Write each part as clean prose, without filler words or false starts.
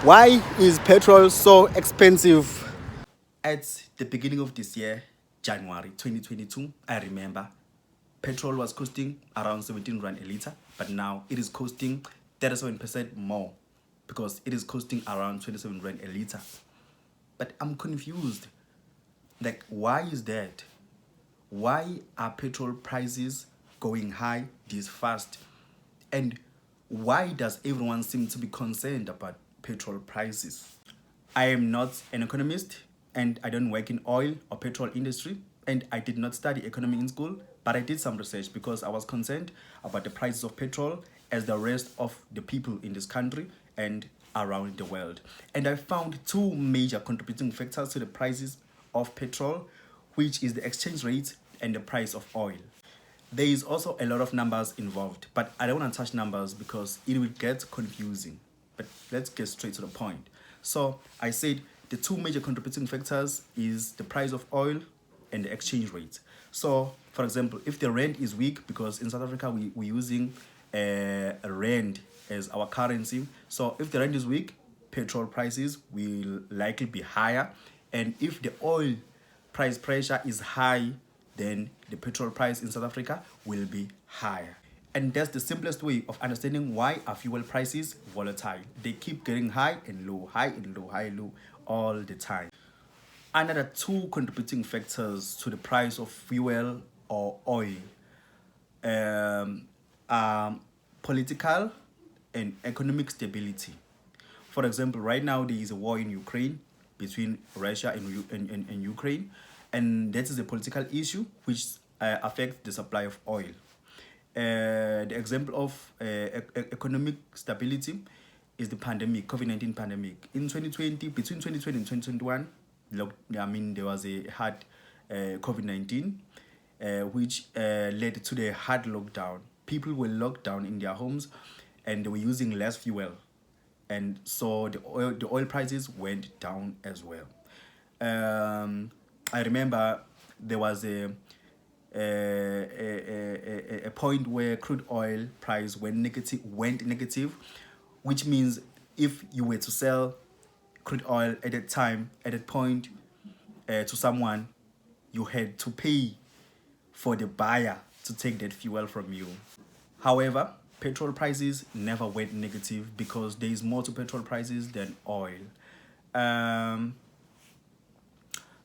Why is petrol so expensive? At the beginning of this year, January 2022, I remember petrol was costing around 17 rand a liter, but now it is costing 37% more because it is costing around 27 rand a liter. But I'm confused. Like, why is that? Why are petrol prices going high this fast? And why does everyone seem to be concerned about petrol prices? I am not an economist and I don't work in oil or petrol industry, and I did not study economy in school, but I did some research because I was concerned about the prices of petrol as the rest of the people in this country and around the world. And I found two major contributing factors to the prices of petrol, which is the exchange rate and the price of oil. There is also a lot of numbers involved, but I don't want to touch numbers because it will get confusing. But let's get straight to the point. So I said the two major contributing factors is the price of oil and the exchange rate. So for example, if the rand is weak, because in South Africa we're using a rand as our currency. So if the rand is weak, petrol prices will likely be higher. And if the oil price pressure is high, then the petrol price in South Africa will be higher. And that's the simplest way of understanding why are fuel prices volatile. They keep getting high and low, high and low, high and low all the time. Another two contributing factors to the price of fuel or oil are political and economic stability. For example, right now there is a war in Ukraine between Russia and Ukraine, and that is a political issue which affects the supply of oil. The example of economic stability is the pandemic, COVID-19 pandemic. In 2020, between 2020 and 2021, there was a hard COVID-19, which led to the hard lockdown. People were locked down in their homes and they were using less fuel. And so the oil prices went down as well. I remember there was a point where crude oil price went negative, which means if you were to sell crude oil at that point to someone, you had to pay for the buyer to take that fuel from you. However, petrol prices never went negative because there is more to petrol prices than oil.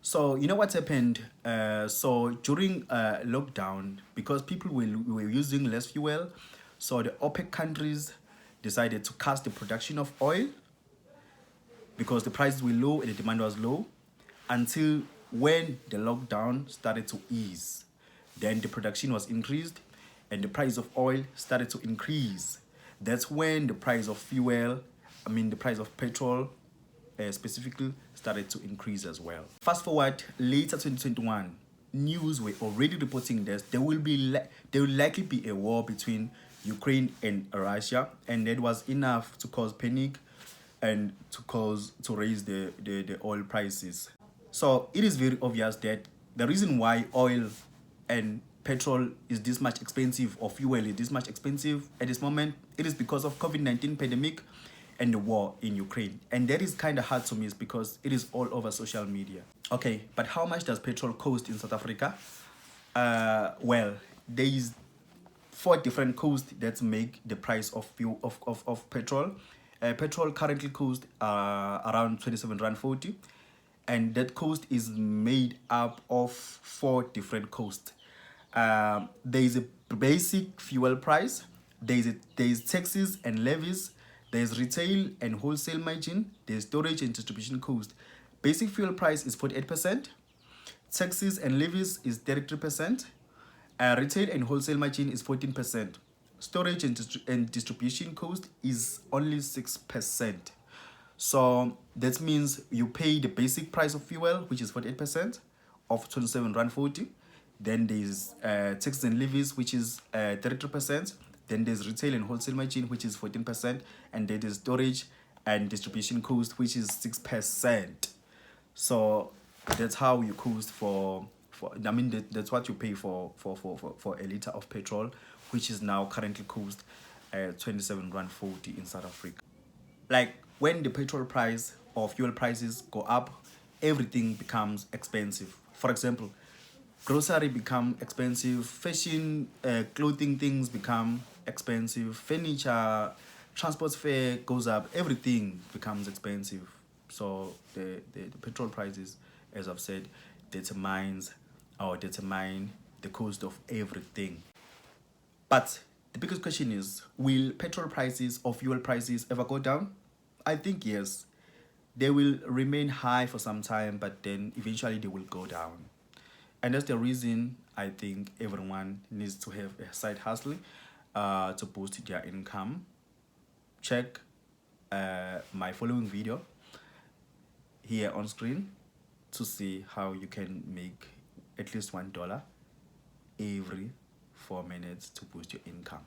So you know what happened? So during lockdown, because people were using less fuel, so the OPEC countries decided to cut the production of oil because the prices were low and the demand was low, until when the lockdown started to ease. Then the production was increased and the price of oil started to increase. That's when the price of fuel, the price of petrol specifically started to increase as well. Fast forward later 2021, news were already reporting that there will likely be a war between Ukraine and Russia, and that was enough to cause panic and to raise the oil prices. So it is very obvious that the reason why oil and petrol is this much expensive, or fuel is this much expensive at this moment, it is because of COVID-19 pandemic and the war in Ukraine. And that is kind of hard to miss because it is all over social media. Okay, but how much does petrol cost in South Africa? Well, there is 4 different costs that make the price of petrol. Petrol currently costs around 27 rand 40, and that cost is made up of 4 different costs. There is a basic fuel price, there is taxes and levies, there's retail and wholesale margin, there's storage and distribution cost. Basic fuel price is 48%, taxes and levies is 33%, retail and wholesale margin is 14%, storage and distribution cost is only 6%. So that means you pay the basic price of fuel, which is 48% of 27 rand 40. Then there's taxes and levies, which is 33%. Then there's retail and wholesale margin, which is 14%. And then there's storage and distribution cost, which is 6%. So that's how you cost that's what you pay for a liter of petrol, which is now currently cost 27 rand 40 in South Africa. Like, when the petrol price or fuel prices go up, everything becomes expensive. For example, grocery become expensive, fashion, clothing things become expensive, furniture, transport fare goes up, everything becomes expensive. So the petrol prices, as I've said, determine the cost of everything. But the biggest question is, will petrol prices or fuel prices ever go down? I think yes. They will remain high for some time, but then eventually they will go down. And that's the reason I think everyone needs to have a side hustle to boost their income. Check my following video here on screen to see how you can make at least $1 every 4 minutes to boost your income.